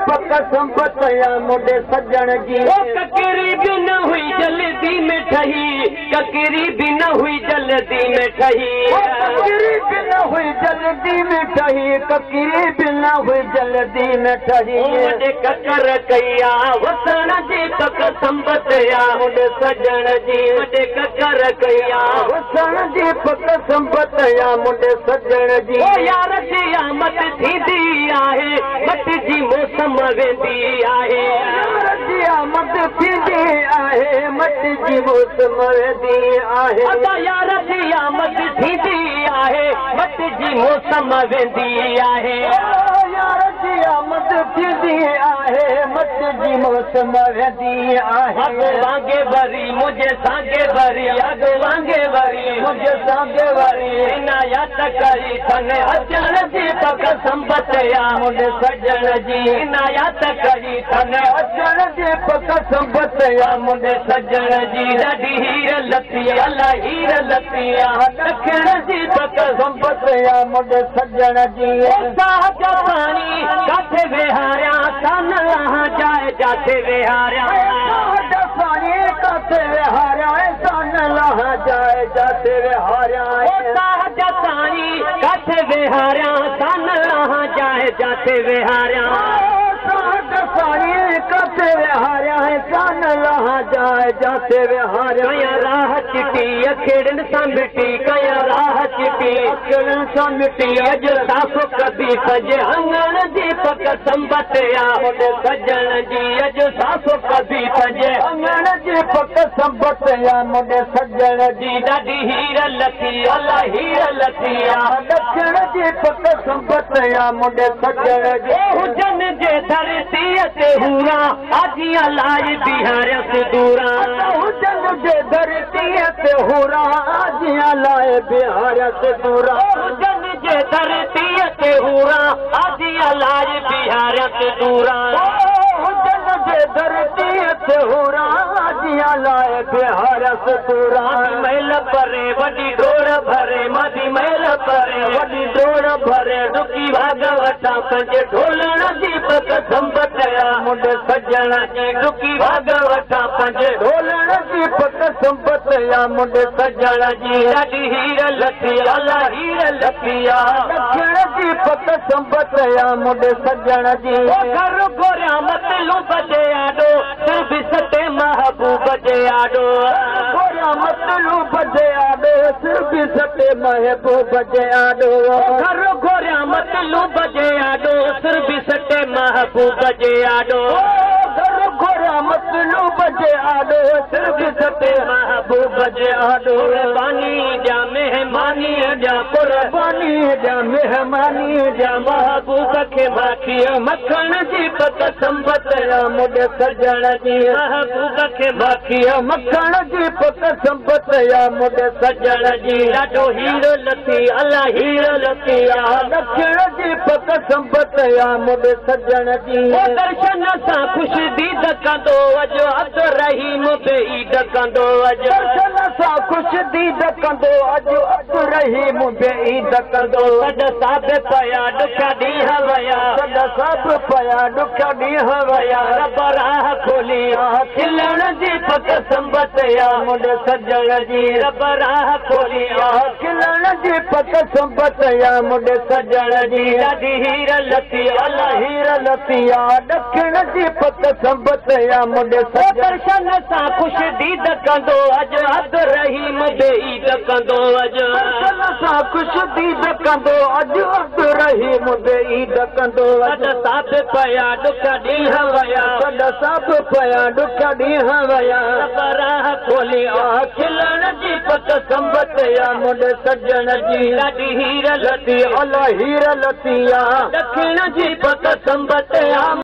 पक संपत या मुंडे सजण जी ककरी भी न हुई जल्दी में ठही ककरी भी न हुई जल्दी में ठही ककरी भी न हुई जल्दी में ठही ककरी भी न हुई जल्दी में ठही मुंडे ककर कया वसण जी पक संपत या मुंडे सजण जी मुंडे ककर कया वसण जी पक संपत या मुंडे सजण जी यार जी आमद थींदी आहे मट जी मौसम वेंदी आहे यार जी आमद थींदी आहे मट जी मौसम वेंदी आहे अदा यार जी आमद थींदी आहे मट जी मौसम वेंदी आहे यार जी आमद थींदी आहे मट जी मौसम वेंदी आहे अग वांगे वरी मुझे सांगे वरी अग वांगे वरी मुझे सांगे वरी इनायत करी तने अचण जी पक संपत या मुंडे सजण जी इनायत करी तने अचण जी पक संपत या मुंडे सजण जी ॾाढी हीर लती अला हीर लतिया ॾखिण जी पक संपत या मुंडे सजण जी साग पानी काथे विहारिया सन लहा जाए जाथे विहारिया पानी काथे विहारिया सन लहा जाए जाथे विहारिया साग पानी काथे विहारिया सन लहा जाए जाथे विहारिया पानी काथे विहारिया सन लहा जाए जाथे विहारिया कया राह चिटी अखेड़न सां मिटी कया राह चिटी अखेड़न सां मिटी अज साफ़ कभी सजे अंगण जी पक संपत या मुंडे सजण जी अज साफ़ कभी सजे अंगण जी पक संपत या मुंडे सजण जी ॾाढी हीर लथी अला हीर लथिया ॾखिण जी पक संपत या मुंडे सजण जी हुजन जे धरतीअ ते हूरा आजिया लाइ बिहारियस दूरा हुजन जे धरतीअ ते हूरा आजिया लाइ बिहारियस दूरा हुजन जे धरतीअ ते हूरा आजिया लाइ बिहारियस दूरा हुजन जे धरतीअ ते हूरा आजिया लाइ बिहारियस दूरा महल परे वॾी डोर भरे मादी महल परे वॾी डोर भरे डुकी भाग वठां पंहिंजे ढोलण जी पक संपत या मुंडे सजण जी डुकी भाग वठां पंहिंजे ढोलण जी पक संपत या मुंडे सजण जी ॾाढी हीर लथी अला हीर लथिया ॾखिण जी पक संपत या मुंडे सजण जी घर गोरिया मतलू बजे आडो सिर बि सटे महबूब जे आडो गोरिया मतलू बजे आडो सिर बि सटे महबूब जे आडो घर गोरिया मतलू बजे आडो सिर बि सटे महबूब जे आडो घर गोरिया मतलू बजे आडो सिर बि सटे महबूब जे आडो कुर्बानी जा मेहमानी जा कुर्बानी जा मेहमानी जा महबूब खे माखी मखण जी पक संपत या मुंडे सजण जी महबूब खे माखी मखण जी पक संपत या मुंडे सजण जी ॾाढो हीरो लथी अला हीरो लथिया ॾखिण जी पक संपत या मुंडे सजण जी दर्शन सां ख़ुशि दीद कंदो अॼु अधु रहीम बे ईद कंदो अॼु दर्शन सां ख़ुशि दीद कंदो अॼु अधु रहीम बे ईद कंदो सॾ साध पया ॾुख ॾींहं वया सॾ सभ पया ॾुख ॾींहं वया रब राह खोली खिलण जी पक संपत या मुंडे सजण जी रब राह खोली खिलण जी पक संपत या मुंडे सजण जी ॾाढी हीर लथी अला हीर लथिया ॾखिण जी पक संपत या मुंडे दर्शन सां ख़ुशि दीद कंदो अॼु अधु रहीम बे ईद कंदो अॼु दर्शन सां ख़ुशि दीद कंदो अॼु अधु रहीम बे ईद कंदो सॾ साध पया ॾुख ॾींहं वया सॾ सभ पया ॾुख ॾींहं वया रब राह खोली खिलण जी पक संपत या मुंडे सजण जी ॾाढी हीर लथी अला हीर लथिया ॾखिण जी पक संपत या